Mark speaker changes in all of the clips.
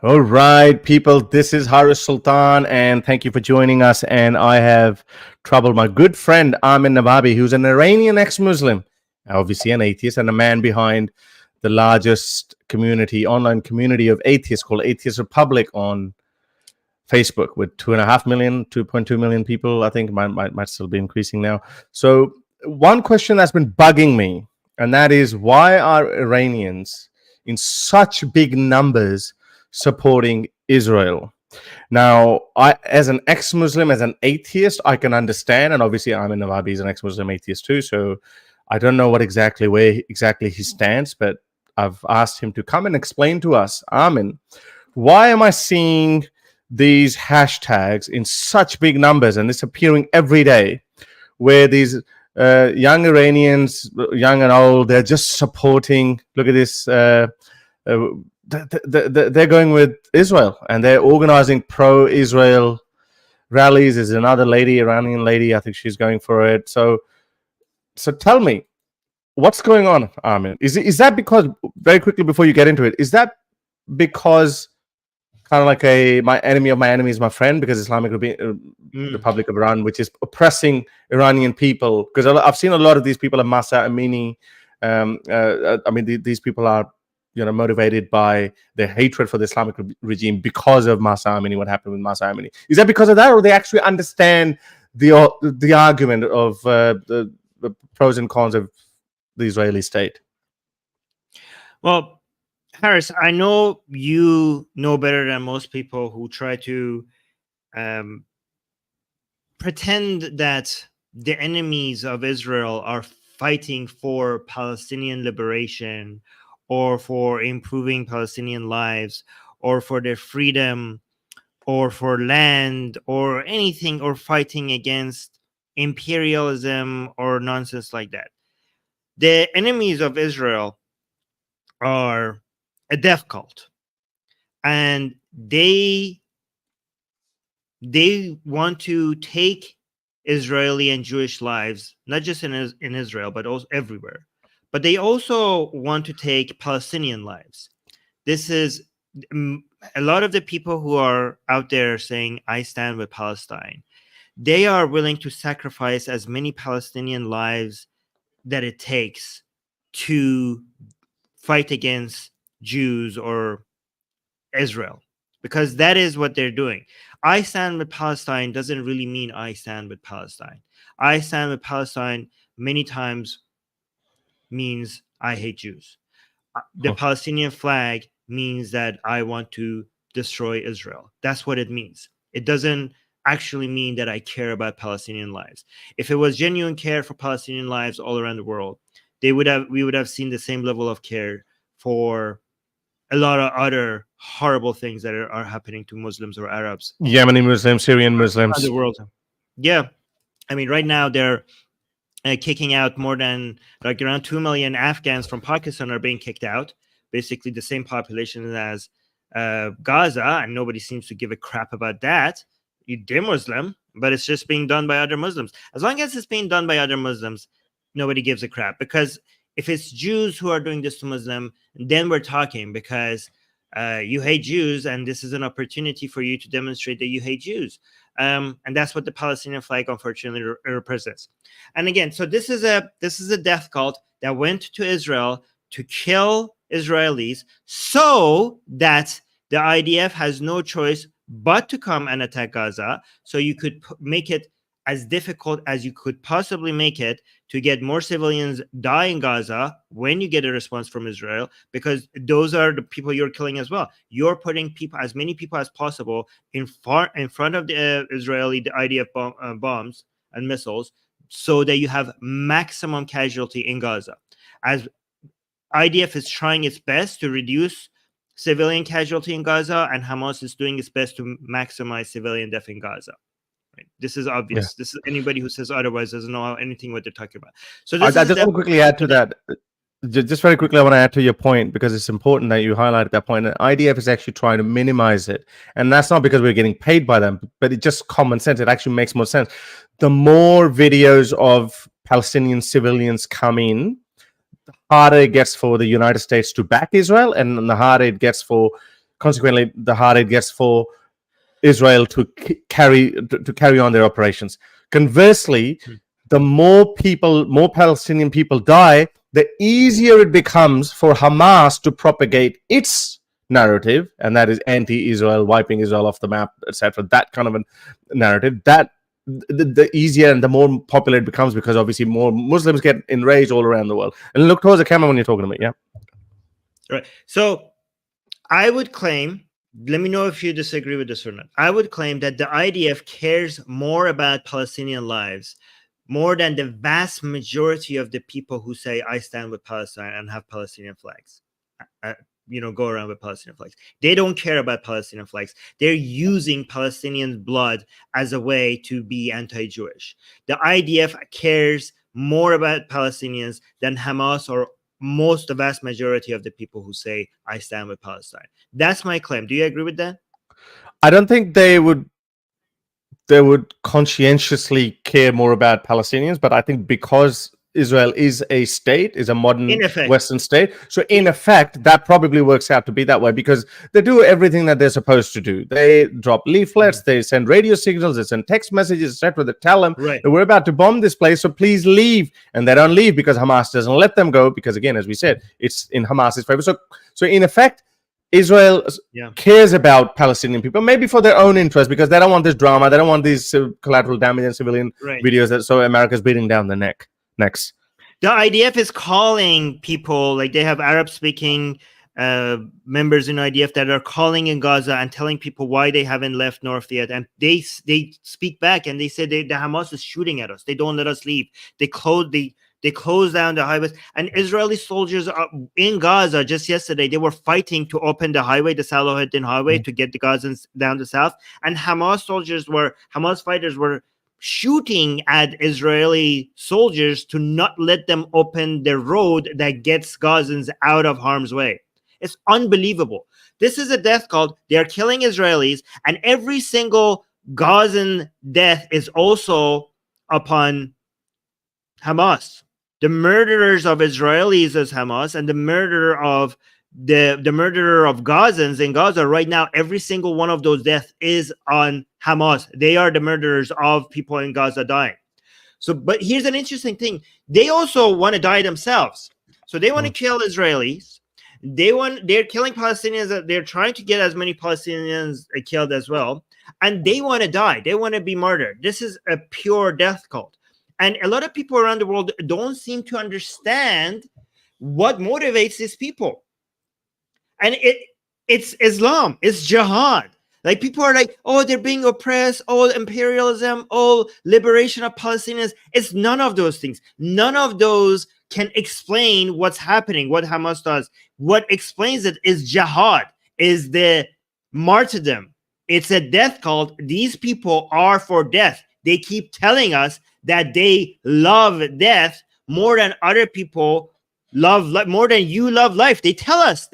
Speaker 1: All right, people, this is Haris Sultan, and thank you for joining us. And I have troubled my good friend Armin Navabi, who's an Iranian ex-Muslim, obviously an atheist, and a man behind the largest online community of atheists called Atheist Republic on Facebook, with 2.5 million, 2.2 million people. I think might still be increasing now. So one question that's been bugging me, and that is, why are Iranians in such big numbers supporting Israel? Now, I, as an ex-Muslim, as an atheist, I can understand, and obviously Armin Navabi is an ex-Muslim atheist too, so I don't know where exactly he stands, but I've asked him to come and explain to us. Armin, why am I seeing these hashtags in such big numbers, and it's appearing every day, where these young Iranians, young and old, they're just supporting, look at this, they're going with Israel, and they're organizing pro-Israel rallies. There's another lady, Iranian lady, I think she's going for it. So tell me, what's going on, Armin? Is that because, very quickly before you get into it, is that because kind of like my enemy of my enemy is my friend, because Islamic Republic of Iran, which is oppressing Iranian people? Because I've seen a lot of these people at Masa Amini. These people are, motivated by their hatred for the Islamic regime because of Masa Amini, what happened with Masa Amini. Is that because of that, or they actually understand the argument of the pros and cons of the Israeli state?
Speaker 2: Well, Harris, I know you know better than most people who try to pretend that the enemies of Israel are fighting for Palestinian liberation, or for improving Palestinian lives, or for their freedom, or for land, or anything, or fighting against imperialism or nonsense like that. The enemies of Israel are a death cult, and they want to take Israeli and Jewish lives, not just in Israel, but also everywhere. But they also want to take Palestinian lives. This is a lot of the people who are out there saying, I stand with Palestine. They are willing to sacrifice as many Palestinian lives that it takes to fight against Jews or Israel, because that is what they're doing. I stand with Palestine doesn't really mean I stand with Palestine. I stand with Palestine many times means I hate Jews. The Palestinian flag means that I want to destroy Israel. That's what it means. It doesn't actually mean that I care about Palestinian lives. If it was genuine care for Palestinian lives all around the world, we would have seen the same level of care for a lot of other horrible things that are happening to Muslims or Arabs.
Speaker 1: Yemeni Muslims, Syrian Muslims.
Speaker 2: The world. Yeah. I mean, right now they're kicking out more than around 2 million Afghans from Pakistan are being kicked out. Basically the same population as Gaza, and nobody seems to give a crap about that. They're Muslim, but it's just being done by other Muslims. As long as it's being done by other Muslims, nobody gives a crap. Because if it's Jews who are doing this to Muslim, then we're talking, because you hate Jews, and this is an opportunity for you to demonstrate that you hate Jews. And that's what the Palestinian flag unfortunately represents. And again, so this is a death cult that went to Israel to kill Israelis, so that the IDF has no choice but to come and attack Gaza. So you could make it as difficult as you could possibly make it to get more civilians die in Gaza when you get a response from Israel, because those are the people you're killing as well. You're putting as many people as possible in front of the Israeli IDF bombs and missiles, so that you have maximum casualty in Gaza. As IDF is trying its best to reduce civilian casualty in Gaza, and Hamas is doing its best to maximize civilian death in Gaza. Right. This is obvious. Yeah. This is anybody who says otherwise doesn't know anything what they're talking about. So this
Speaker 1: I just want to quickly add to that. Just very quickly, I want to add to your point, because it's important that you highlighted that point. And IDF is actually trying to minimize it. And that's not because we're getting paid by them, but it's just common sense. It actually makes more sense. The more videos of Palestinian civilians come in, harder it gets for the United States to back Israel, and the harder it gets for, consequently, the harder it gets for Israel to carry on their operations. Conversely, the more Palestinian people die, the easier it becomes for Hamas to propagate its narrative, and that is anti-Israel, wiping Israel off the map, etc. That kind of a narrative. That the easier and the more popular it becomes, because obviously more Muslims get enraged all around the world. And look towards the camera when you're talking to me. Yeah.
Speaker 2: Right. So I would claim, let me know if you disagree with this or not. I would claim that the IDF cares more about Palestinian lives more than the vast majority of the people who say, I stand with Palestine and have Palestinian flags. Go around with Palestinian flags. They don't care about Palestinian flags. They're using Palestinian blood as a way to be anti-Jewish. The IDF cares more about Palestinians than Hamas or the vast majority of the people who say, I stand with Palestine. That's my claim. Do you agree with that?
Speaker 1: I don't think they would conscientiously care more about Palestinians, but I think because Israel is a state, is a modern Western state, so in effect, that probably works out to be that way, because they do everything that they're supposed to do. They drop leaflets, they send radio signals, they send text messages, etc. They tell them that we're about to bomb this place, so please leave. And they don't leave because Hamas doesn't let them go, because again, as we said, it's in Hamas's favor. So in effect, Israel cares about Palestinian people, maybe for their own interest, because they don't want this drama, they don't want these collateral damage and civilian videos, so America's beating down the necks.
Speaker 2: The IDF is calling people, like they have Arab-speaking members in IDF that are calling in Gaza and telling people why they haven't left north yet, and they speak back and they say the Hamas is shooting at us. They don't let us leave. They close down the highways, and Israeli soldiers are in Gaza. Just yesterday, they were fighting to open the highway, the Salahuddin highway, to get the Gazans down the south. And Hamas fighters were shooting at Israeli soldiers to not let them open the road that gets Gazans out of harm's way. It's unbelievable. This is a death cult. They are killing Israelis, and every single Gazan death is also upon Hamas. The murderers of Israelis is Hamas, and the murderer of Gazans in Gaza right now, every single one of those deaths is on Hamas. They are the murderers of people in Gaza dying. So, but here's an interesting thing. They also want to die themselves. So they want to kill Israelis. They're killing Palestinians. They're trying to get as many Palestinians killed as well. And they want to die. They want to be murdered. This is a pure death cult. And a lot of people around the world don't seem to understand what motivates these people. And it's Islam, it's jihad. Like, people are like, oh, they're being oppressed, oh, imperialism, oh, liberation of Palestinians. It's none of those things. None of those can explain what's happening, what Hamas does. What explains it is jihad, is the martyrdom. It's a death cult. These people are for death. They keep telling us that they love death more than other people more than you love life. They tell us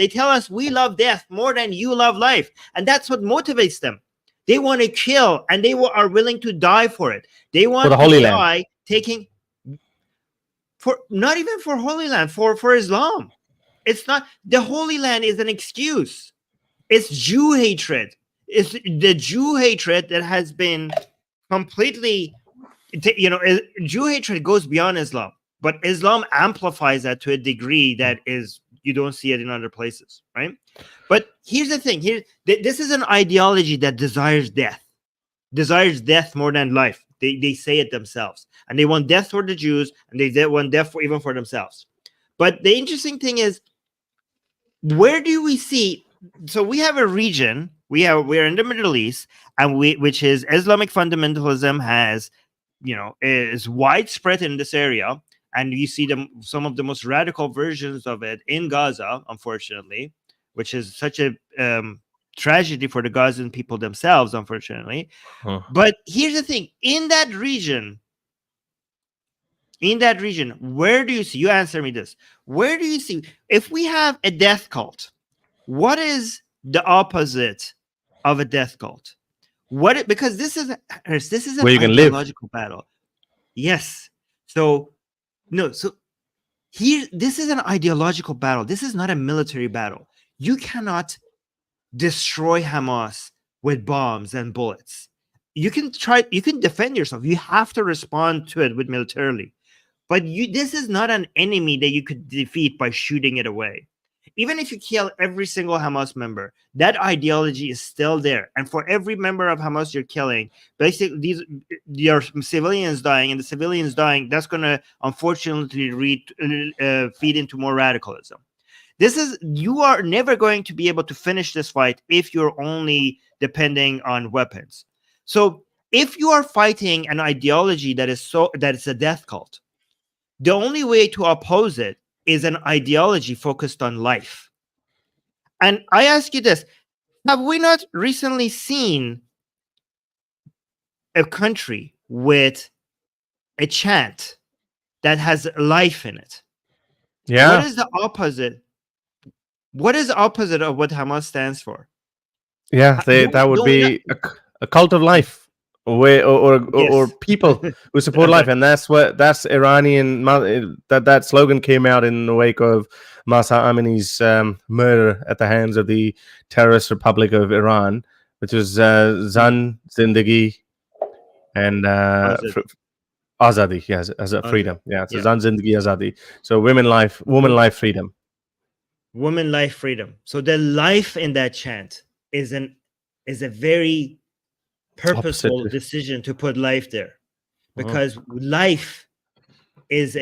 Speaker 2: we love death more than you love life. And that's what motivates them. They want to kill, and they are willing to die for it. They want
Speaker 1: for the Holy Land.
Speaker 2: Not even for Holy Land, for Islam. It's not, the Holy Land is an excuse. It's Jew hatred. It's the Jew hatred that has been completely, Jew hatred goes beyond Islam. But Islam amplifies that to a degree that is, you don't see it in other places, right? But here's the thing. This is an ideology that desires death more than life. They say it themselves. And they want death for the Jews, and they want death even for themselves. But the interesting thing is, where do we see? So we have a region. We're in the Middle East, and which is Islamic fundamentalism is widespread in this area. And you see some of the most radical versions of it in Gaza, unfortunately, which is such a tragedy for the Gazan people themselves, unfortunately. But here's the thing. In that region, where do you see? You answer me this. Where do you see? If we have a death cult, what is the opposite of a death cult? Because this is an ideological battle. Yes. So Here, this is an ideological battle. This is not a military battle. You cannot destroy Hamas with bombs and bullets. You can defend yourself. You have to respond to it with militarily. But this is not an enemy that you could defeat by shooting it away. Even if you kill every single Hamas member, that ideology is still there. And for every member of Hamas you're killing, basically your civilians dying, and the civilians dying, that's going to unfortunately feed into more radicalism. You are never going to be able to finish this fight if you're only depending on weapons. So if you are fighting an ideology that is a death cult, the only way to oppose it is an ideology focused on life. And I ask you this, have we not recently seen a country with a chant that has life in it?
Speaker 1: Yeah.
Speaker 2: What is the opposite? What is the opposite of what Hamas stands for?
Speaker 1: Yeah, that would be a cult of life. Or people who support life, and that's Iranian. That slogan came out in the wake of Mahsa Amini's murder at the hands of the terrorist Republic of Iran, which was Zan Zindagi and Azadi. Yes, as a freedom. Yeah, so Zan Zindagi Azadi. So woman life, freedom.
Speaker 2: Woman life, freedom. So the life in that chant is a very purposeful decision to put life there, because life is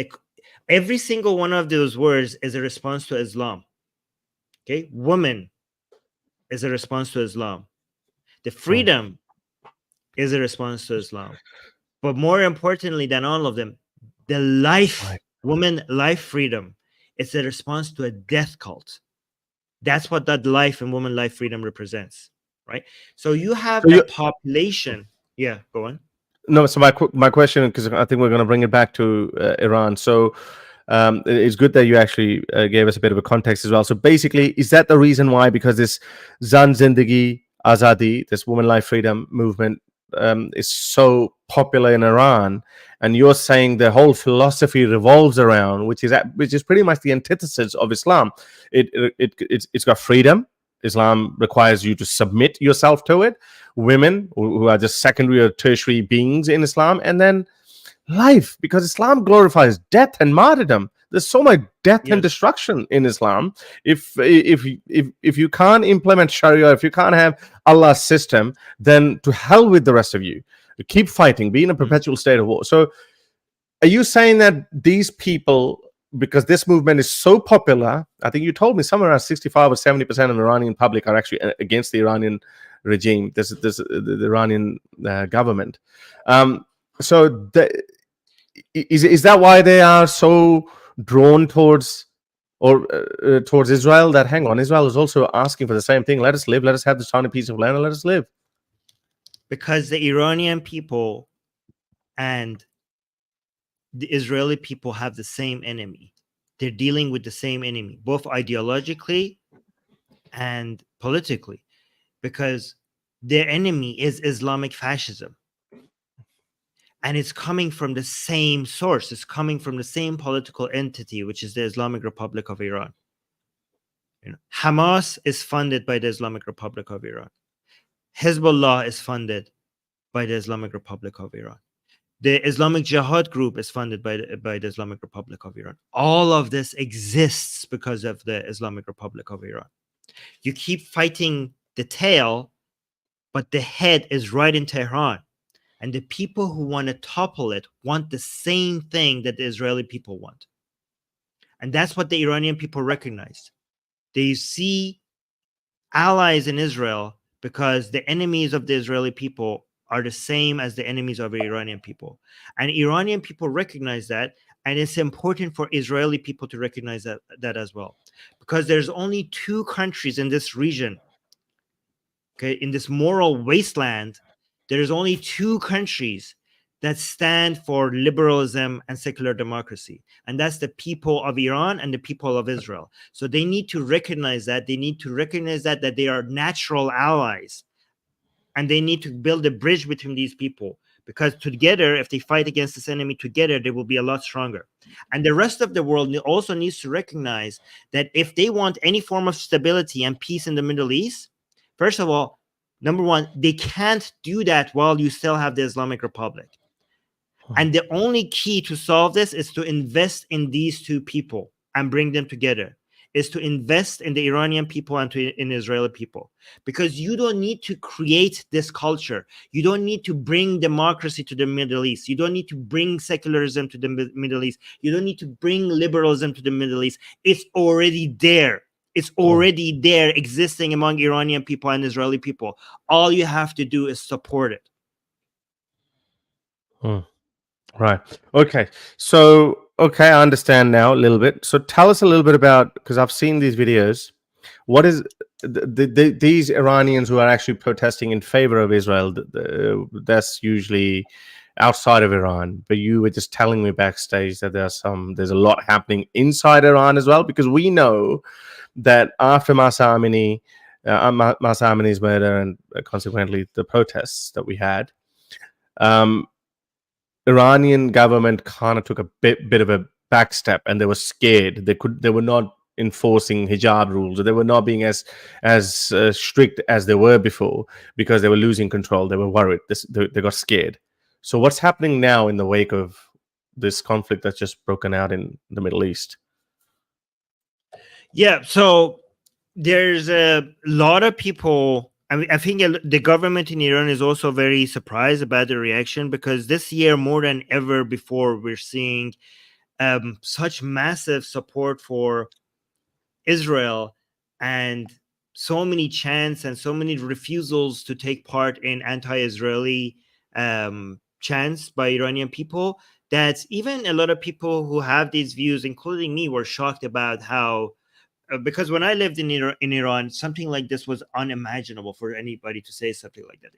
Speaker 2: every single one of those words is a response to Islam. Okay, woman is a response to Islam. The freedom is a response to Islam. But more importantly than all of them, the life, woman life, freedom, it's a response to a death cult. That's what that life and woman life, freedom represents. Right. So you have a population. Yeah, go on.
Speaker 1: No, so my question, because I think we're going to bring it back to Iran. So it's good that you actually gave us a bit of a context as well. So basically, is that the reason why? Because this Zan Zindagi Azadi, this woman life freedom movement, is so popular in Iran, and you're saying the whole philosophy revolves around, which is pretty much the antithesis of Islam. It's got freedom. Islam requires you to submit yourself to it. Women, who are just secondary or tertiary beings in Islam, and then life, because Islam glorifies death and martyrdom. There's so much death and destruction in Islam. If you can't implement Sharia, if you can't have Allah's system, then to hell with the rest of you. Keep fighting, be in a perpetual state of war. So are you saying that these people, because this movement is so popular, I think you told me somewhere around 65 or 70% of the Iranian public are actually against the Iranian regime, the Iranian government. So is that why they are so drawn towards Israel? That, hang on, Israel is also asking for the same thing. Let us live. Let us have this tiny piece of land and let us live.
Speaker 2: Because the Iranian people and the Israeli people have the same enemy. They're dealing with the same enemy, both ideologically and politically, because their enemy is Islamic fascism. And it's coming from the same source. It's coming from the same political entity, which is the Islamic Republic of Iran. Hamas is funded by the Islamic Republic of Iran. Hezbollah is funded by the Islamic Republic of Iran. The Islamic Jihad group is funded by the Islamic Republic of Iran. All of this exists because of the Islamic Republic of Iran. You keep fighting the tail, but the head is right in Tehran. And the people who want to topple it want the same thing that the Israeli people want. And that's what the Iranian people recognize. They see allies in Israel because the enemies of the Israeli people are the same as the enemies of the Iranian people. And Iranian people recognize that, and it's important for Israeli people to recognize that as well. Because there's only two countries in this region, okay, in this moral wasteland, there's only two countries that stand for liberalism and secular democracy. And that's the people of Iran and the people of Israel. So they need to recognize that. They need to recognize that they are natural allies. And they need to build a bridge between these people, because together, if they fight against this enemy together, they will be a lot stronger. And the rest of the world also needs to recognize that if they want any form of stability and peace in the Middle East, first of all, number one, they can't do that while you still have the Islamic Republic. And the only key to solve this is to invest in these two people and bring them together, is to invest in the Iranian people and in Israeli people. Because you don't need to create this culture. You don't need to bring democracy to the Middle East. You don't need to bring secularism to the Middle East. You don't need to bring liberalism to the Middle East. It's already there. It's already there, existing among Iranian people and Israeli people. All you have to do is support it.
Speaker 1: Right. Okay. So, okay, I understand now a little bit. So, tell us a little bit about, because I've seen these videos. What is these Iranians who are actually protesting in favor of Israel? That's usually outside of Iran. But you were just telling me backstage that there's a lot happening inside Iran as well, because we know that after Mahsa Amini's murder and consequently the protests that we had, Iranian government kind of took a bit of a back step, and they were scared. They were not enforcing hijab rules, or they were not being as strict as they were before, because they were losing control. They were worried. They got scared. So what's happening now in the wake of this conflict that's just broken out in the Middle East?
Speaker 2: Yeah, so there's a lot of people. I mean, I think the government in Iran is also very surprised about the reaction, because this year, more than ever before, we're seeing such massive support for Israel, and so many chants and so many refusals to take part in anti-Israeli chants by Iranian people, that even a lot of people who have these views, including me, were shocked about how, because when I lived in Iran, something like this was unimaginable for anybody to say something like that.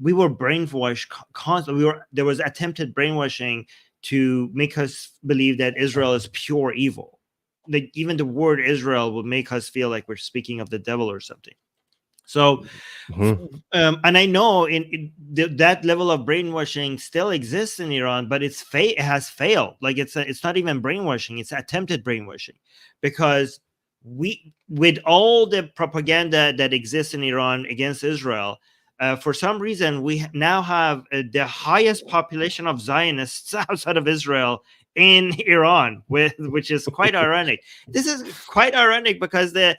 Speaker 2: We were brainwashed constantly. There was attempted brainwashing to make us believe that Israel is pure evil. Like, even the word Israel would make us feel like we're speaking of the devil or something. So, and I know that level of brainwashing still exists in Iran, but it has failed. Like, it's not even brainwashing; it's attempted brainwashing, because with all the propaganda that exists in Iran against Israel, for some reason we now have the highest population of Zionists outside of Israel in Iran, which is quite ironic. This is quite ironic because the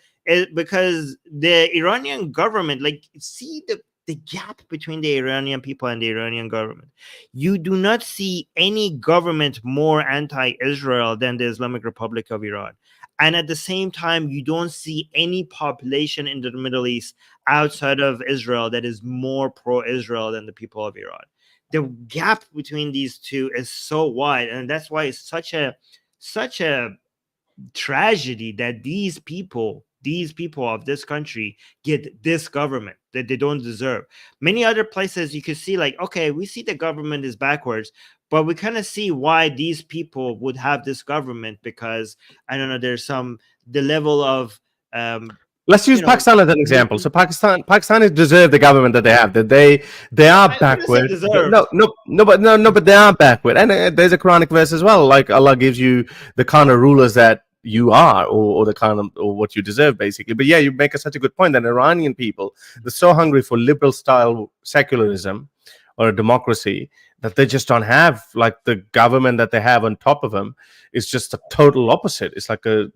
Speaker 2: Iranian government, like, see the gap between the Iranian people and the Iranian government. You do not see any government more anti-Israel than the Islamic Republic of Iran. And at the same time, you don't see any population in the Middle East outside of Israel that is more pro-Israel than the people of Iran. The gap between these two is so wide, and that's why it's such a tragedy that these people of this country get this government that they don't deserve. Many other places you can see, like, okay, we see the government is backwards, but we kind of see why these people would have this government, because I don't know, there's the level of
Speaker 1: let's use Pakistan as an example. So Pakistanis deserve the government that they have. That they are backward. But they are backward. And there's a Quranic verse as well. Like, Allah gives you the kind of rulers that you are, or the kind of, or what you deserve, basically. But yeah, you make such a good point that Iranian people, they're so hungry for liberal style secularism or a democracy, that they just don't have, like, the government that they have on top of them is just a total opposite. It's like I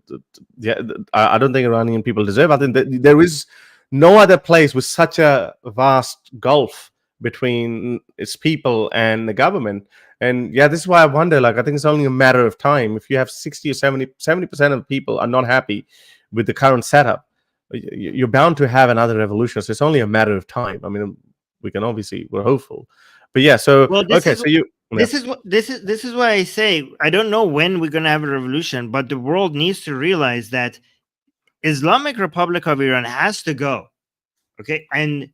Speaker 1: don't think Iranian people deserve. I think that there is no other place with such a vast gulf between its people and the government. And yeah, this is why I wonder, like, I think it's only a matter of time. If you have 60 or 70% of people are not happy with the current setup, you're bound to have another revolution. So it's only a matter of time. I mean, we're hopeful. But yeah, so this
Speaker 2: is why I say I don't know when we're gonna have a revolution, but the world needs to realize that Islamic Republic of Iran has to go. Okay, and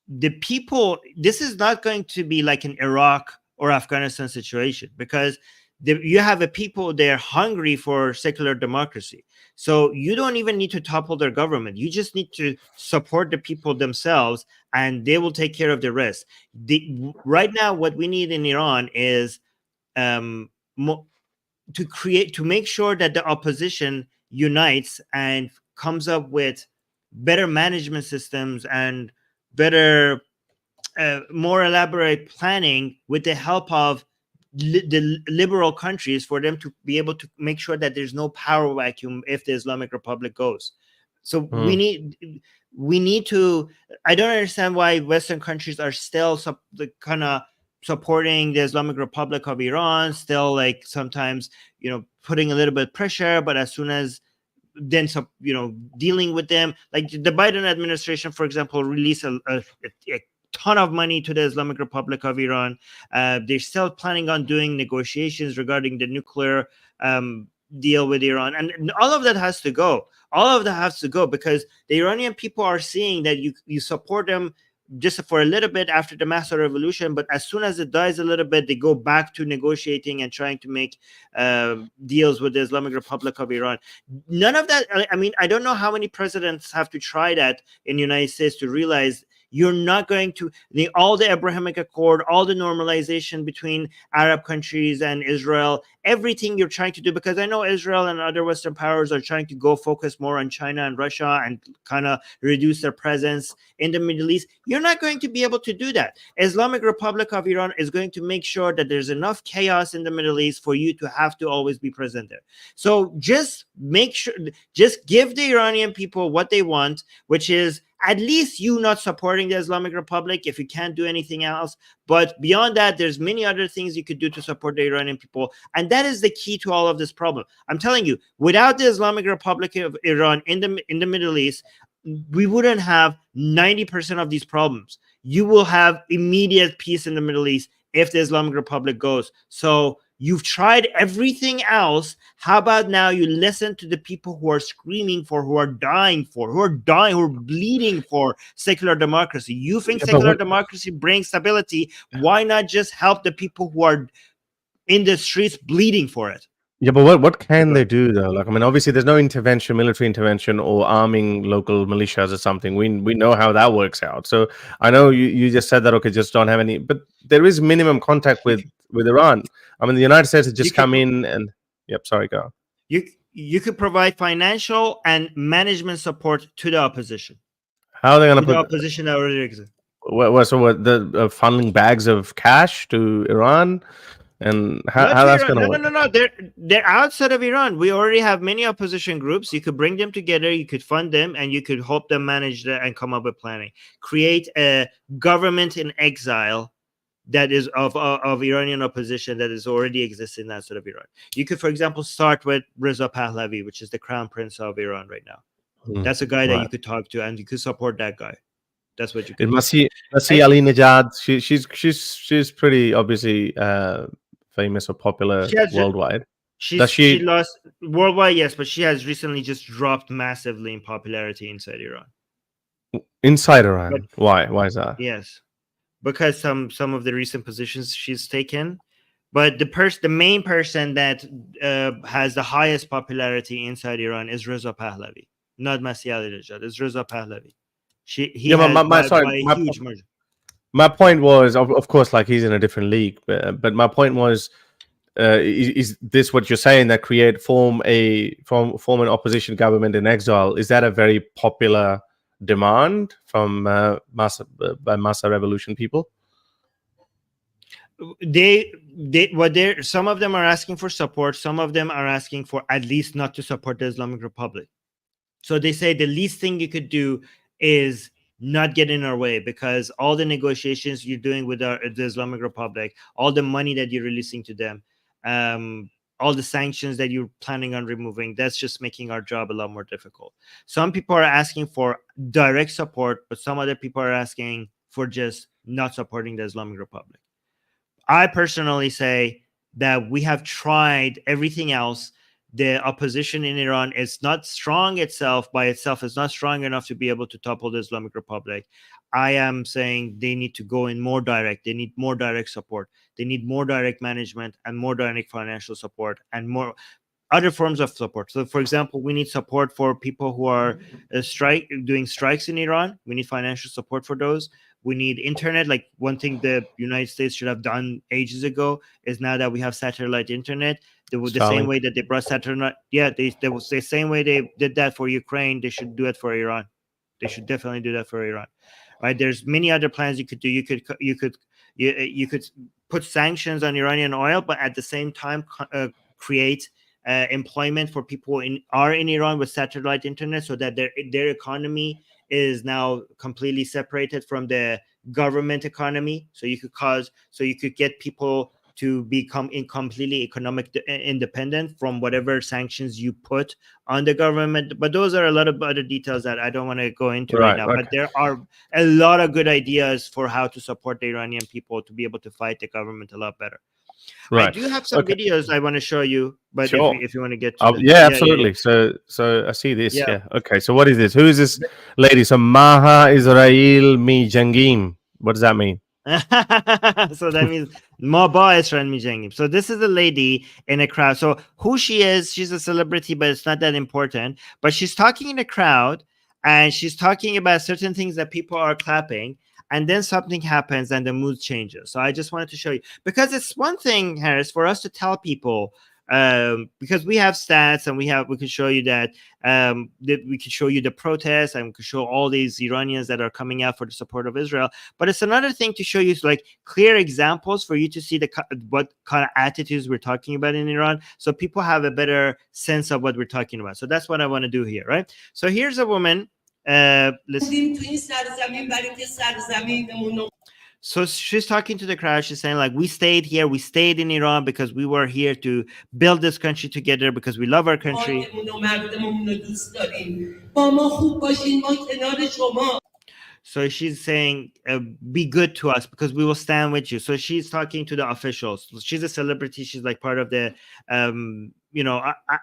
Speaker 2: the people, this is not going to be like an Iraq or Afghanistan situation, because you have a people, they're hungry for secular democracy. So you don't even need to topple their government. You just need to support the people themselves, and they will take care of the rest. Right now, what we need in Iran is um, to make sure that the opposition unites and comes up with better management systems and better, more elaborate planning with the help of the liberal countries, for them to be able to make sure that there's no power vacuum if the Islamic Republic goes. So
Speaker 1: Hmm.
Speaker 2: we need to. I don't understand why Western countries are still kind of supporting the Islamic Republic of Iran, still like sometimes putting a little bit of pressure, but as soon as then dealing with them, like the Biden administration, for example, released a ton of money to the Islamic Republic of Iran. They're still planning on doing negotiations regarding the nuclear deal with Iran, and all of that has to go. All of that has to go because the Iranian people are seeing that you support them just for a little bit after the massive revolution, but as soon as it dies a little bit, they go back to negotiating and trying to make deals with the Islamic Republic of Iran. None of that. I mean, I don't know how many presidents have to try that in the United States to realize you're not going to all the Abrahamic Accord, all the normalization between Arab countries and Israel, everything you're trying to do, because I know Israel and other Western powers are trying to go focus more on China and Russia and kind of reduce their presence in the Middle East. You're not going to be able to do that. Islamic Republic of Iran is going to make sure that there's enough chaos in the Middle East for you to have to always be present there. So just make sure, just give the Iranian people what they want, which is at least you not supporting the Islamic Republic if you can't do anything else. But beyond that, there's many other things you could do to support the Iranian people. And that is the key to all of this problem. I'm telling you, without the Islamic Republic of Iran in the Middle East, we wouldn't have 90% of these problems. You will have immediate peace in the Middle East if the Islamic Republic goes. So you've tried everything else. How about now you listen to the people who are screaming for, who are dying for, who are bleeding for secular democracy? You think
Speaker 1: Yeah, but
Speaker 2: secular democracy brings stability? Why not just help the people who are in the streets bleeding for it?
Speaker 1: what can they do though? Like, I mean, obviously, there's no intervention, military intervention, or arming local militias or something. We know how that works out. So I know you just said that, okay, just don't have any, but there is minimum contact with Iran. I mean, the United States has
Speaker 2: You
Speaker 1: just
Speaker 2: could
Speaker 1: come in and yep. Sorry, go.
Speaker 2: you could provide financial and management support to the opposition.
Speaker 1: How are they going
Speaker 2: To
Speaker 1: to
Speaker 2: the
Speaker 1: put?
Speaker 2: opposition that already exists.
Speaker 1: What the funneling bags of cash to Iran, and
Speaker 2: Not
Speaker 1: how
Speaker 2: to
Speaker 1: that's
Speaker 2: Iran.
Speaker 1: going to
Speaker 2: No, no,
Speaker 1: work?
Speaker 2: no, no. They're outside of Iran. We already have many opposition groups. You could bring them together. You could fund them, and you could help them manage that and come up with planning. Create a government in exile that is of Iranian opposition that is already existing outside of Iran. You could, for example, start with Reza Pahlavi, which is the crown prince of Iran right now.
Speaker 1: Hmm.
Speaker 2: That's a guy that
Speaker 1: Right.
Speaker 2: you could talk to, and you could support that guy. That's what you
Speaker 1: It
Speaker 2: could do.
Speaker 1: must see Ali Najad. She's pretty obviously famous or popular
Speaker 2: She has
Speaker 1: worldwide. Does
Speaker 2: she
Speaker 1: she
Speaker 2: lost worldwide, yes, but she has recently just dropped massively in popularity inside Iran.
Speaker 1: inside
Speaker 2: But
Speaker 1: Iran? Why? Why is that?
Speaker 2: yes, because some of the recent positions she's taken. But the main person that has the highest popularity inside Iran is Reza Pahlavi, not Masih Alinejad. It's Reza Pahlavi. He
Speaker 1: Yeah,
Speaker 2: has
Speaker 1: my sorry,
Speaker 2: by a huge margin.
Speaker 1: my point was, of course, like he's in a different league, but my point was, is this what you're saying, that form an opposition government in exile? Is that a very popular demand from Massa revolution people?
Speaker 2: They're some of them are asking for support. Some of them are asking for at least not to support the Islamic Republic. So they say the least thing you could do is not get in our way, because all the negotiations you're doing with the Islamic Republic, all the money that you're releasing to them, all the sanctions that you're planning on removing, that's just making our job a lot more difficult. Some people are asking for direct support, but some other people are asking for just not supporting the Islamic Republic. I personally say that we have tried everything else. The opposition in Iran is not strong itself by itself. It's not strong enough to be able to topple the Islamic Republic. I am saying they need to go in more direct. They need more direct support. They need more direct management and more direct financial support and more other forms of support. So, for example, we need support for people who are doing strikes in Iran. We need financial support for those. We need internet. Like, one thing the United States should have done ages ago is, now that we have satellite internet, the same way that they brought satellite, they was the same way they did that for Ukraine, they should do it for Iran. They should definitely do that for Iran. Right? There's many other plans you could do. You could put sanctions on Iranian oil, but at the same time create employment for people in Iran with satellite internet, so that their economy is now completely separated from the government economy. So you could get people to become completely economic independent from whatever sanctions you put on the government. But those are a lot of other details that I don't want to go into right now. Okay. But there are a lot of good ideas for how to support the Iranian people to be able to fight the government a lot better. Right. I do have some videos I want to show you, but sure. if you want to get to
Speaker 1: absolutely. So I see this. Yeah. Okay. So what is this? Who is this lady? So Maha Israel Mi Jangim. What does that mean?
Speaker 2: So that means Maba Israel Mi Jangim. So this is a lady in a crowd. So who she is, she's a celebrity, but it's not that important. But she's talking in a crowd, and she's talking about certain things that people are clapping. And then something happens and the mood changes. So I just wanted to show you, because it's one thing, Harris, for us to tell people, because we have stats and we can show you that we can show you the protests, and we can show all these Iranians that are coming out for the support of Israel. But it's another thing to show you like clear examples for you to see what kind of attitudes we're talking about in Iran, so people have a better sense of what we're talking about. So that's what I want to do here, right? So here's a woman. So she's talking to the crowd. She's saying, like, we stayed here. We stayed in Iran because we were here to build this country together, because we love our country. So she's saying, be good to us because we will stand with you. So she's talking to the officials. She's a celebrity. She's like part of the,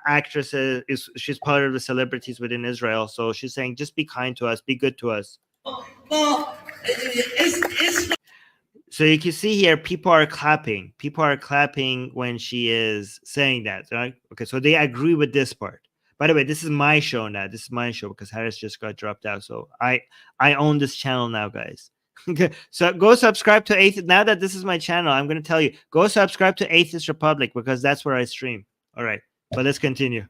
Speaker 2: actresses. She's part of the celebrities within Israel. So she's saying, just be kind to us. Be good to us. So you can see here, people are clapping. People are clapping when she is saying that. Right? Okay, so they agree with this part. By the way, this is my show now. This is my show because Harris just got dropped out. So I own this channel now, guys. So go subscribe to Atheist. Now that this is my channel, I'm going to tell you, go subscribe to Atheist Republic because that's where I stream. All right, but let's continue.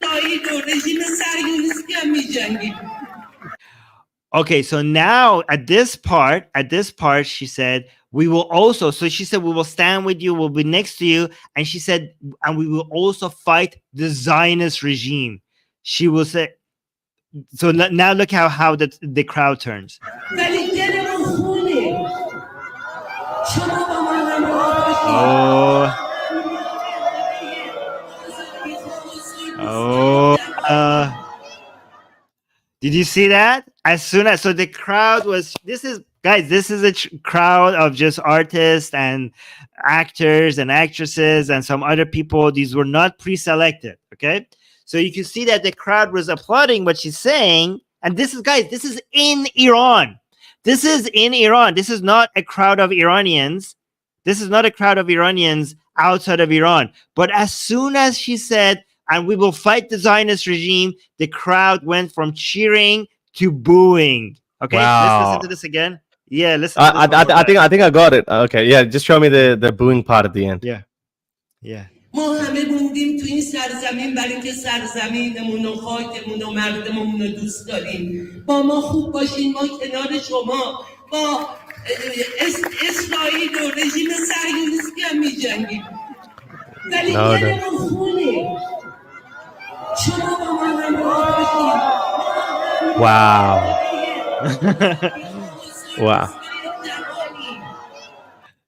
Speaker 2: Okay, so now at this part, she said, we will also, so she said, we will stand with you, we'll be next to you. And she said, and we will also fight the Zionist regime. She will say, so now look how the crowd turns. Did you see that? So the crowd was, this is a crowd of just artists and actors and actresses and some other people. These were not pre-selected, okay? So you can see that the crowd was applauding what she's saying. And this is in Iran. This is in Iran. This is not a crowd of Iranians. This is not a crowd of Iranians outside of Iran. But as soon as she said, and we will fight the Zionist regime, the crowd went from cheering to booing. Okay, Let's listen to this again. Yeah, listen.
Speaker 1: I think I got it. Okay, yeah, just show me the booing part at the end.
Speaker 2: Yeah.
Speaker 3: ما همه موندیم تو این سرزمین برای اینکه سرزمینمون و خاکمون و مردممون رو دوست داریم. با ما خوب باشین، ما کنار شما با اسرائیل و رژیم صهیونیستی هم می‌جنگیم. ولی دلمون خونه. شما با ما همراه باشین.
Speaker 1: Wow.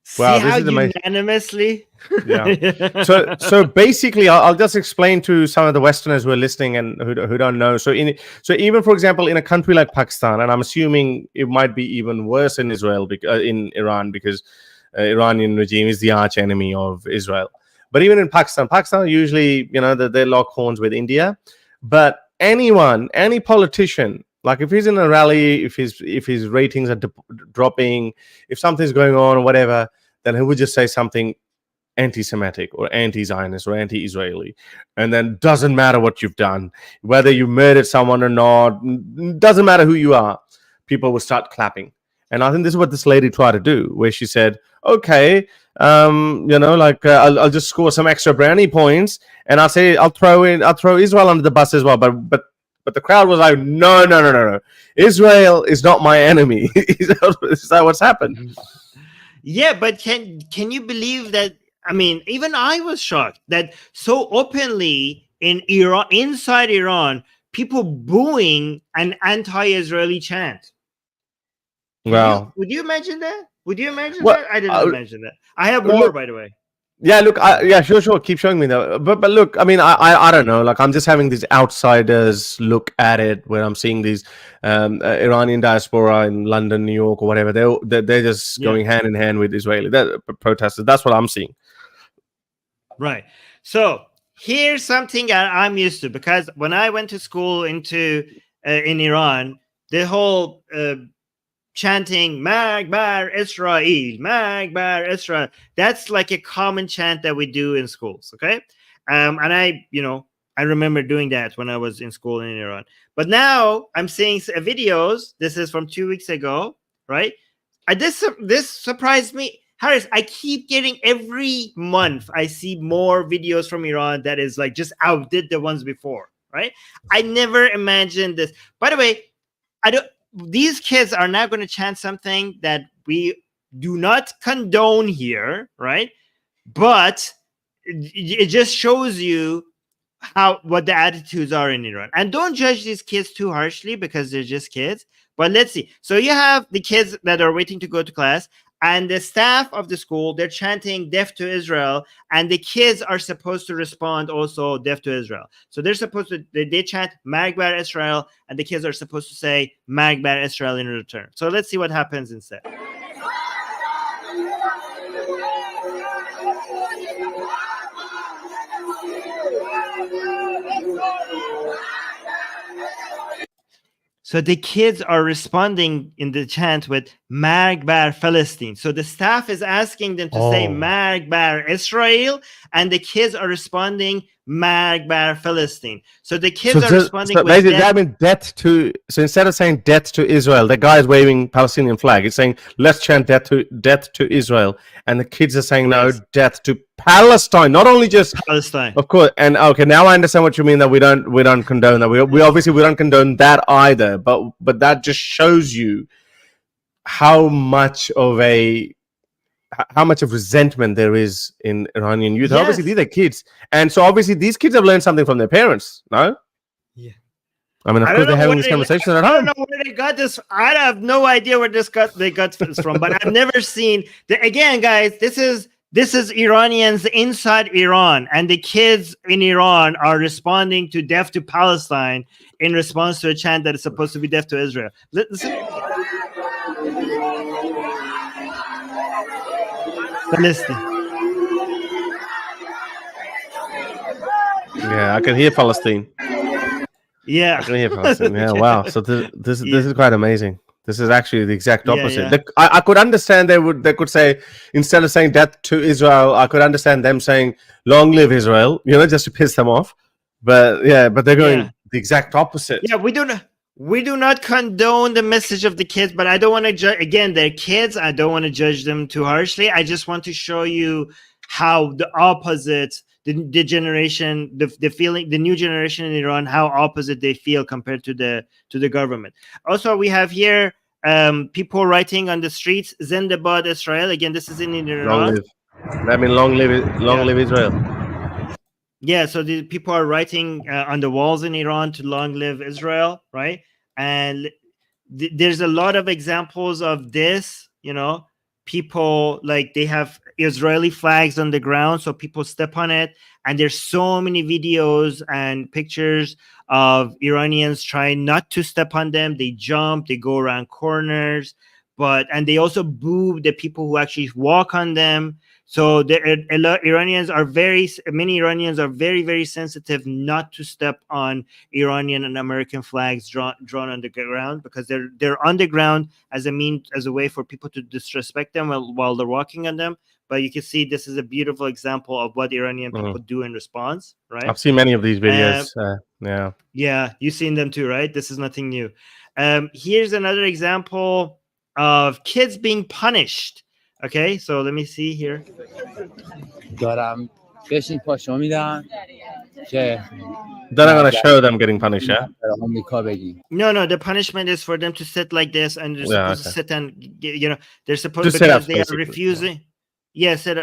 Speaker 2: See how unanimously?
Speaker 1: Yeah. So basically, I'll just explain to some of the Westerners who are listening and who don't know. So even, for example, in a country like Pakistan, and I'm assuming it might be even worse in Israel, in Iran, because Iranian regime is the arch enemy of Israel. But even in Pakistan usually, they lock horns with India. But any politician, like if he's in a rally, if his ratings are dropping, if something's going on or whatever, then he would just say something anti-Semitic or anti-Zionist or anti-Israeli, and then doesn't matter what you've done, whether you murdered someone or not, doesn't matter who you are, people will start clapping. And I think this is what this lady tried to do, where she said, okay, I'll just score some extra brownie points, and I'll throw Israel under the bus as well. But the crowd was like, no. Israel is not my enemy. Is that what's happened?
Speaker 2: Yeah, but can you believe that? I mean, even I was shocked that so openly in Iran, inside Iran, people booing an anti-Israeli chant. Would you imagine that? Would you imagine that? I didn't imagine that. I have more, by the way.
Speaker 1: Yeah, look, sure. Keep showing me that. But look, I mean, I don't know. Like, I'm just having these outsiders look at it, where I'm seeing these Iranian diaspora in London, New York, or whatever. They're just going hand in hand with Israeli protesters. That's what I'm seeing.
Speaker 2: Right. So here's something I'm used to, because when I went to school in Iran, the whole chanting Magbar Israel, Magbar Israel, that's like a common chant that we do in schools. Okay. And I remember doing that when I was in school in Iran. But now I'm seeing videos. This is from 2 weeks ago, right? This surprised me. Harris, I keep getting, every month I see more videos from Iran that is like just outdid the ones before, right? I never imagined this. By the way, these kids are now going to chant something that we do not condone here, right? But it just shows you what the attitudes are in Iran. And don't judge these kids too harshly, because they're just kids. But let's see. So you have the kids that are waiting to go to class, and the staff of the school, they're chanting death to Israel, and the kids are supposed to respond also death to Israel. So they're supposed to, they chant Magbar Israel, and the kids are supposed to say Magbar Israel in return. So let's see what happens instead. So the kids are responding in the chant with Magbar Palestine. So the staff is asking them to say Magbar Israel, and the kids are responding Magbar Palestine. So the kids are responding with
Speaker 1: basically, that means death to. So instead of saying death to Israel, the guy is waving Palestinian flag. It's saying, let's chant death to Israel, and the kids are saying no, death to Palestine. Not only just
Speaker 2: Palestine,
Speaker 1: of course. And okay, now I understand what you mean, that we don't condone that. We obviously don't condone that either. But that just shows you how much of resentment there is in Iranian youth.
Speaker 2: Yes.
Speaker 1: Obviously, these are kids, and so obviously these kids have learned something from their parents. No,
Speaker 2: yeah.
Speaker 1: I mean, of course, they're having this conversation at home.
Speaker 2: I don't know where they got this. I have no idea where they got this from. But I've never seen. Again, guys, this is Iranians inside Iran, and the kids in Iran are responding to death to Palestine in response to a chant that is supposed to be death to Israel. Listen. Palestine.
Speaker 1: Yeah, I can hear Palestine.
Speaker 2: Yeah,
Speaker 1: I can hear Palestine. Yeah, wow. So this is quite amazing. This is actually the exact opposite.
Speaker 2: Yeah.
Speaker 1: I could understand they could say, instead of saying death to Israel, I could understand them saying long live Israel, just to piss them off. But they're going the exact opposite.
Speaker 2: Yeah, we do not condone the message of the kids, but I don't want to judge. Again, they're kids. I don't want to judge them too harshly. I just want to show you how the opposite, the generation, the feeling, the new generation in Iran, how opposite they feel compared to the government. Also, we have here people writing on the streets, Zindabad Israel. Again, this is in Iran.
Speaker 1: Long live. I mean, long live Israel.
Speaker 2: Yeah, so the people are writing on the walls in Iran to long live Israel, right? And there's a lot of examples of this, people, like, they have Israeli flags on the ground, so people step on it. And there's so many videos and pictures of Iranians trying not to step on them. They jump, they go around corners, and they also boo the people who actually walk on them. So many Iranians are very, very sensitive not to step on Iranian and American flags drawn on the ground, because they're on the ground as a way for people to disrespect them while they're walking on them. but you can see this is a beautiful example of what Iranian people do in response, right?
Speaker 1: I've seen many of these videos.
Speaker 2: Yeah, you've seen them too, right? This is nothing new. Here's another example of kids being punished. Okay, so let me see here.
Speaker 4: دارم بشین پاشو میدم که
Speaker 1: Then I'm going to show them getting punished, yeah?
Speaker 4: آمریکا بگی.
Speaker 2: No, the punishment is for them to sit like this, and they're supposed to sit and, they're supposed
Speaker 1: Just
Speaker 2: because
Speaker 1: sit
Speaker 2: they
Speaker 1: up,
Speaker 2: are refusing. Yeah, sit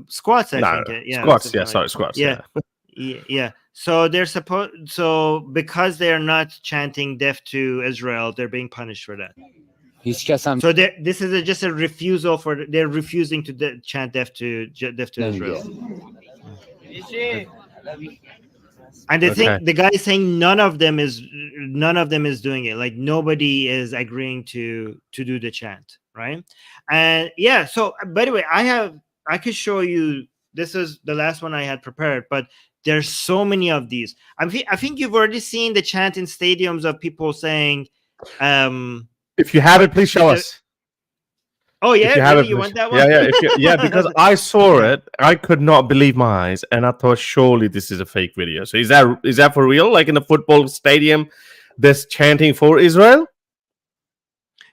Speaker 2: squats. I think. Yeah,
Speaker 1: squats. Yeah, sorry, squats.
Speaker 2: Yeah, yeah. So they're supposed. So because they are not chanting "Death to Israel," they're being punished for that. So this is just a refusal for. They're refusing to chant "Death to Israel." And the thing, the guy is saying none of them is doing it. Like nobody is agreeing to do the chant, right? And yeah. So by the way, I could show you. This is the last one I had prepared, but there's so many of these. I think you've already seen the chant in stadiums of people saying.
Speaker 1: If you have it, please show us.
Speaker 2: Oh yeah, really? You want that one?
Speaker 1: Yeah, because I saw it, I could not believe my eyes, and I thought surely this is a fake video. So is that for real? Like in a football stadium, this chanting for Israel?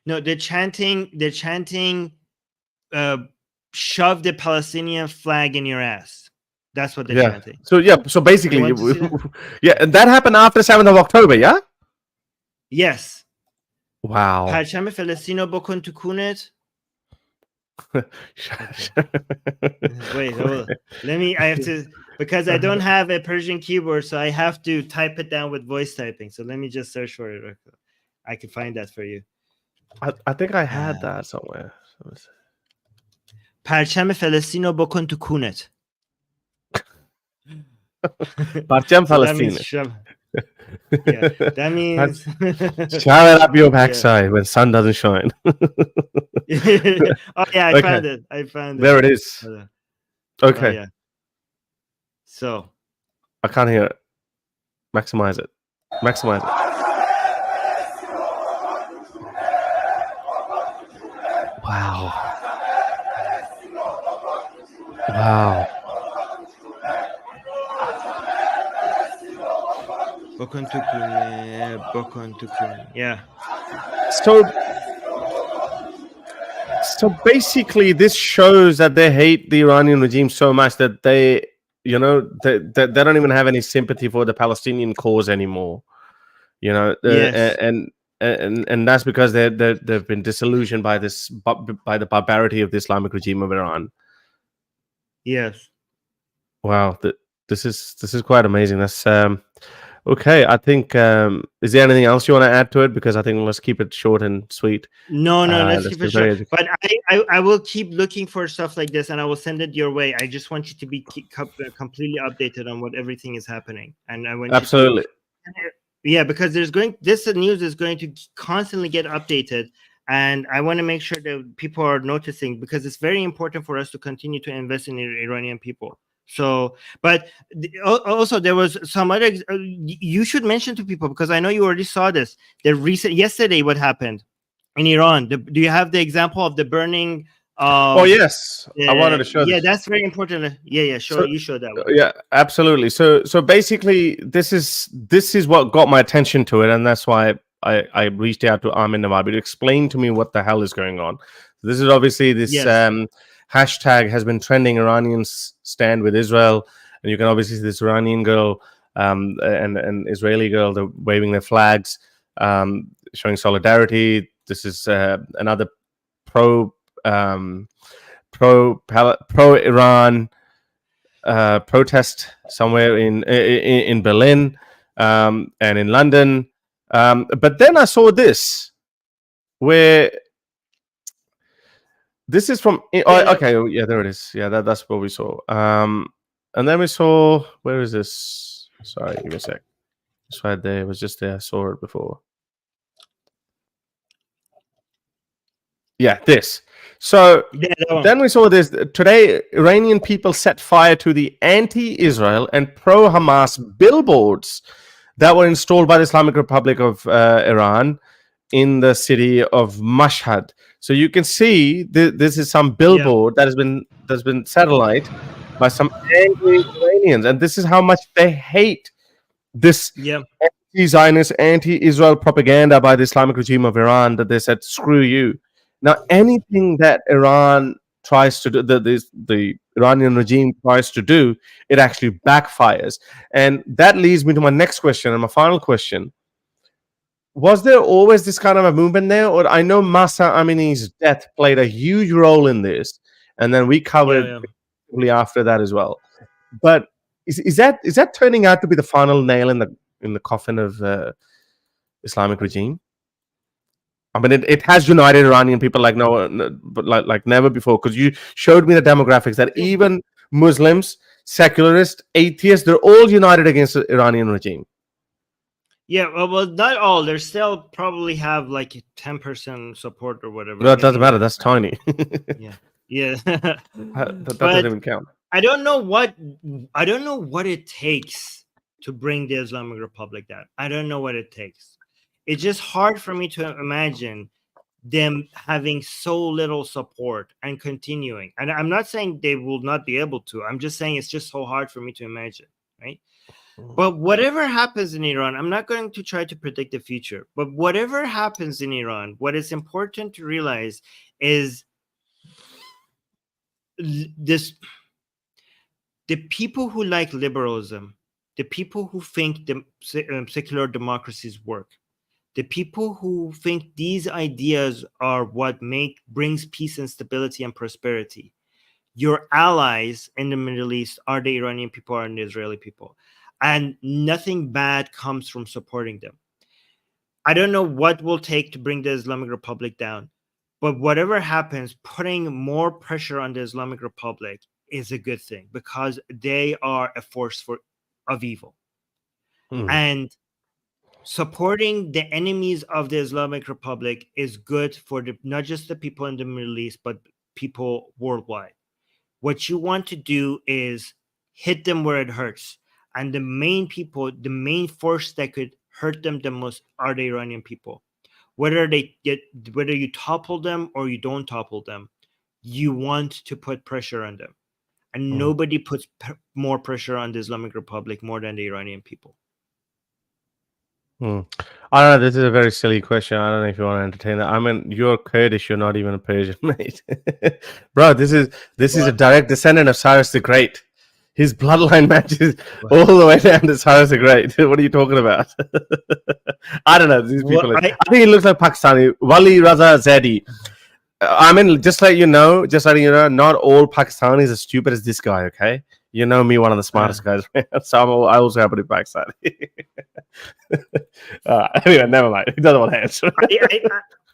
Speaker 2: No, they're chanting. Shove the Palestinian flag in your ass. That's what they're chanting.
Speaker 1: So basically, and that happened after 7th of October, yeah?
Speaker 2: Yes.
Speaker 1: Wow.
Speaker 2: پرچم فلسطین رو بکن تو کونت. Wait, hold on. I have to, because I don't have a Persian keyboard, so I have to type it down with voice typing. So let me just search for it. I can find that for you.
Speaker 1: I think I had that somewhere.
Speaker 2: پرچم فلسطین رو بکن تو کونت.
Speaker 1: پرچم فلسطین.
Speaker 2: Yeah, that means
Speaker 1: shove it up your backside when sun doesn't shine.
Speaker 2: Oh yeah, I found it.
Speaker 1: There it is. Okay.
Speaker 2: Yeah. So
Speaker 1: I can't hear it. Maximize it. Wow.
Speaker 2: Yeah.
Speaker 1: So basically, this shows that they hate the Iranian regime so much that they don't even have any sympathy for the Palestinian cause anymore. And that's because they've been disillusioned by the barbarity of the Islamic regime of Iran.
Speaker 2: Yes.
Speaker 1: Wow, this is quite amazing. That's okay. I think is there anything else you want to add to it? Because I think let's keep it short and sweet.
Speaker 2: No, let's keep it short. But I will keep looking for stuff like this, and I will send it your way. I just want you to be completely updated on what everything is happening, and I want
Speaker 1: absolutely.
Speaker 2: Because this news is going to constantly get updated. And I want to make sure that people are noticing, because it's very important for us to continue to invest in Iranian people. So, but also there was some other, you should mention to people, because I know you already saw this, yesterday what happened in Iran. Do you have the example of the burning?
Speaker 1: Oh yes, I wanted to show this.
Speaker 2: Yeah, that's very important. Yeah, sure. You showed that one.
Speaker 1: Yeah, absolutely. So basically, this is what got my attention to it, and that's why I reached out to Armin Navabi to explain to me what the hell is going on. This is obviously this hashtag has been trending, Iranians stand with Israel, and you can obviously see this Iranian girl and Israeli girl, they're waving their flags, showing solidarity. This is another pro-Iran protest somewhere in Berlin and in London. But then I saw this, where this is from. Okay, yeah, there it is. Yeah, that's what we saw. And then we saw, where is this? Sorry, give me a sec. It's right there. It was just there. I saw it before. Yeah, this. So then we saw this. Today, Iranian people set fire to the anti-Israel and pro-Hamas billboards that were installed by the Islamic Republic of Iran in the city of Mashhad. So you can see this is some billboard that's been satellite by some angry Iranians, and this is how much they hate this
Speaker 2: Yeah.
Speaker 1: anti-Zionist, anti-Israel propaganda by the Islamic regime of Iran, that they said, screw you. Now, anything that Iran tries to do, the Iranian regime tries to do, it actually backfires. And that leads me to my next question and my final question. Was there always this kind of a movement there? Or I know Masa Amini's death played a huge role in this, and then we covered after that as well. But is that turning out to be the final nail in the coffin of Islamic regime? I mean, it has united Iranian people like like never before. Because you showed me the demographics that even Muslims, secularists, atheists, they're all united against the Iranian regime.
Speaker 2: Yeah, well, not all. They still probably have like 10% support or whatever.
Speaker 1: Well, that doesn't matter. That's tiny.
Speaker 2: Yeah.
Speaker 1: That doesn't even count.
Speaker 2: I don't know what it takes to bring the Islamic Republic down. I don't know what it takes. It's just hard for me to imagine them having so little support and continuing. And I'm not saying they will not be able to. I'm just saying it's just so hard for me to imagine, right? But whatever happens in Iran, I'm not going to try to predict the future. But whatever happens in Iran, what is important to realize is this: the people who like liberalism, the people who think the secular democracies work, the people who think these ideas are what brings peace and stability and prosperity, your allies in the Middle East are the Iranian people and the Israeli people. And nothing bad comes from supporting them. I don't know what will take to bring the Islamic Republic down, but whatever happens, putting more pressure on the Islamic Republic is a good thing, because they are a force of evil. And supporting the enemies of the Islamic Republic is good for not just the people in the Middle East, but people worldwide. What you want to do is hit them where it hurts. And the main force that could hurt them the most are the Iranian people. Whether you topple them or you don't topple them, you want to put pressure on them. And nobody puts more pressure on the Islamic Republic more than the Iranian people.
Speaker 1: I don't know. This is a very silly question. I don't know if you want to entertain that. I mean, you're Kurdish. You're not even a Persian, mate. Bro, this is a direct descendant of Cyrus the Great. His bloodline matches all the way down to Cyrus the Great. What are you talking about? I don't know. These people. I think he looks like Pakistani. Wali Raza Zedi. I mean, just letting you know, not all Pakistanis are stupid as this guy, okay? You know me, one of the smartest guys. So I also happen to be Pakistani. Anyway, never mind. He doesn't want to answer.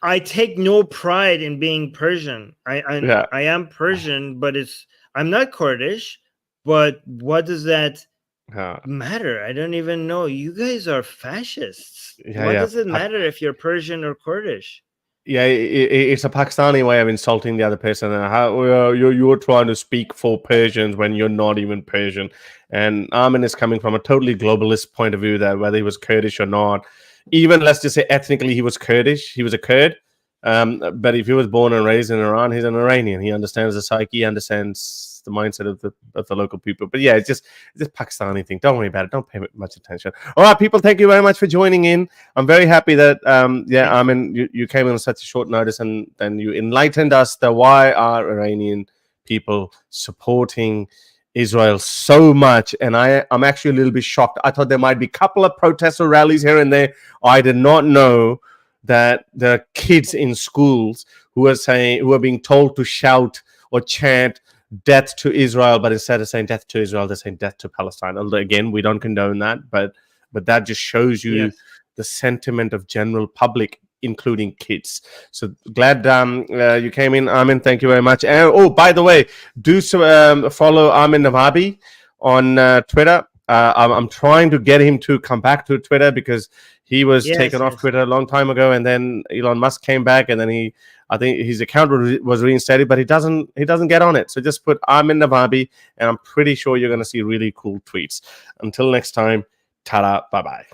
Speaker 2: I take no pride in being Persian. I am Persian, but I'm not Kurdish. But what does that matter? I don't even know. You guys are fascists. What does it matter if you're Persian or Kurdish?
Speaker 1: Yeah, it's a Pakistani way of insulting the other person. And how you're trying to speak for Persians when you're not even Persian. And Armin is coming from a totally globalist point of view, that whether he was Kurdish or not, even let's just say ethnically he was Kurdish, he was a Kurd. But if he was born and raised in Iran, he's an Iranian. He understands the psyche, he understands the mindset of the local people. But yeah, it's just Pakistani thing. Don't worry about it. Don't pay much attention. All right, people, thank you very much for joining in. I'm very happy that I mean you came in on such a short notice, and then you enlightened us that why are Iranian people supporting Israel so much. And I'm actually a little bit shocked. I thought there might be a couple of protests or rallies here and there. I did not know that there are kids in schools who are being told to shout or chant death to Israel, but instead of saying death to Israel, they're saying death to Palestine. Although again, we don't condone that, but that just shows you the sentiment of general public, including kids. So glad you came in, Armin. Thank you very much. And by the way, do follow Armin Navabi on Twitter. I'm trying to get him to come back to Twitter, because he was taken off Twitter a long time ago, and then Elon Musk came back, and then I think his account was reinstated, but he doesn't get on it. So just put Armin Navabi, and I'm pretty sure you're going to see really cool tweets. Until next time, ta-da, bye-bye.